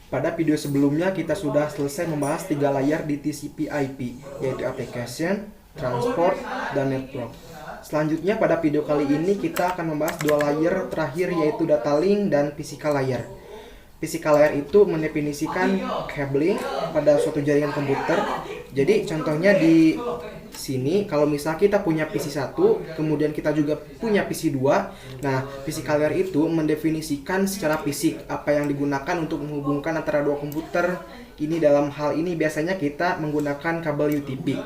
Pada video sebelumnya kita sudah selesai membahas 3 layar di TCP/IP, yaitu application, transport, dan network. Selanjutnya pada video kali ini kita akan membahas 2 layer terakhir, yaitu data link dan physical layer. Physical layer itu mendefinisikan cabling pada suatu jaringan komputer. Jadi contohnya di sini, kalau misalnya kita punya PC 1, kemudian kita juga punya PC 2. Nah, physical layer itu mendefinisikan secara fisik apa yang digunakan untuk menghubungkan antara dua komputer. Ini dalam hal ini biasanya kita menggunakan kabel UTP.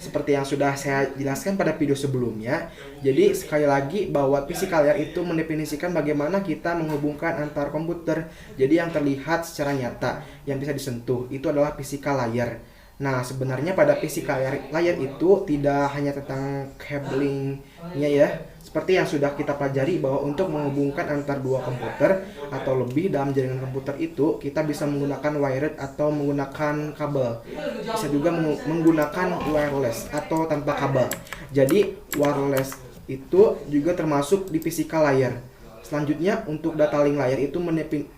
Seperti yang sudah saya jelaskan pada video sebelumnya. Jadi sekali lagi bahwa physical layer itu mendefinisikan bagaimana kita menghubungkan antar komputer. Jadi yang terlihat secara nyata, yang bisa disentuh, itu adalah physical layer. Nah, sebenarnya pada physical layer itu tidak hanya tentang cablingnya ya. Seperti yang sudah kita pelajari bahwa untuk menghubungkan antar dua komputer atau lebih dalam jaringan komputer itu, kita bisa menggunakan wired atau menggunakan kabel. Bisa juga menggunakan wireless atau tanpa kabel. Jadi wireless itu juga termasuk di physical layer. Selanjutnya untuk data link layer itu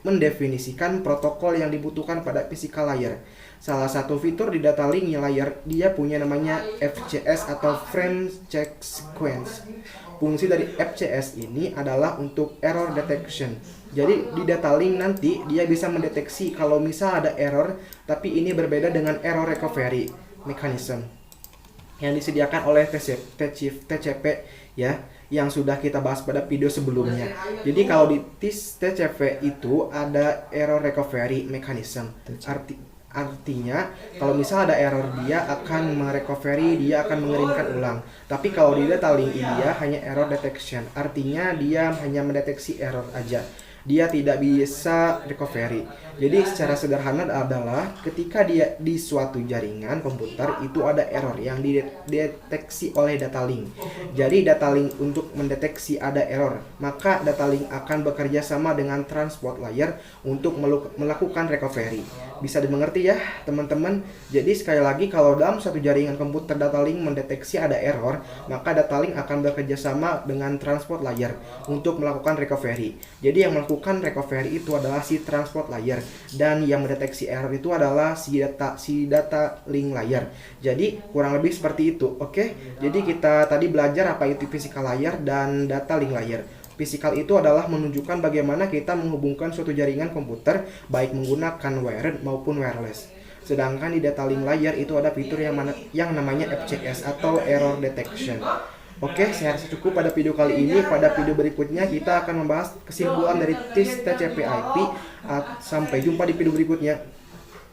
mendefinisikan protokol yang dibutuhkan pada physical layer. Salah satu fitur di data link layer dia punya namanya FCS atau Frame Check Sequence. Fungsi dari FCS ini adalah untuk error detection. Jadi di data link nanti dia bisa mendeteksi kalau misal ada error, tapi ini berbeda dengan error recovery mechanism yang disediakan oleh TCP ya, yang sudah kita bahas pada video sebelumnya. Jadi kalau di TCP itu ada error recovery mechanism. Artinya kalau misal ada error, dia akan merecovery, dia akan mengirimkan ulang. Tapi kalau di data link dia hanya error detection. Artinya dia hanya mendeteksi error aja. Dia tidak bisa recovery. Jadi secara sederhana adalah ketika dia di suatu jaringan komputer itu ada error yang dideteksi oleh data link. Jadi data link untuk mendeteksi ada error, maka data link akan bekerja sama dengan transport layer untuk melakukan recovery. Bisa dimengerti ya teman-teman? Jadi sekali lagi, kalau dalam suatu jaringan komputer data link mendeteksi ada error, maka data link akan bekerja sama dengan transport layer untuk melakukan recovery. Jadi yang melakukan recovery itu adalah si transport layer, dan yang mendeteksi error itu adalah si data link layer. Jadi kurang lebih seperti itu. Oke, jadi kita tadi belajar apa itu physical layer dan data link layer. Physical itu adalah menunjukkan bagaimana kita menghubungkan suatu jaringan komputer baik menggunakan wired maupun wireless. Sedangkan di data link layer itu ada fitur yang namanya FCS atau error detection. Oke, saya rasa cukup pada video kali ini. Pada video berikutnya kita akan membahas kesimpulan dari TCP/IP. Sampai jumpa di video berikutnya.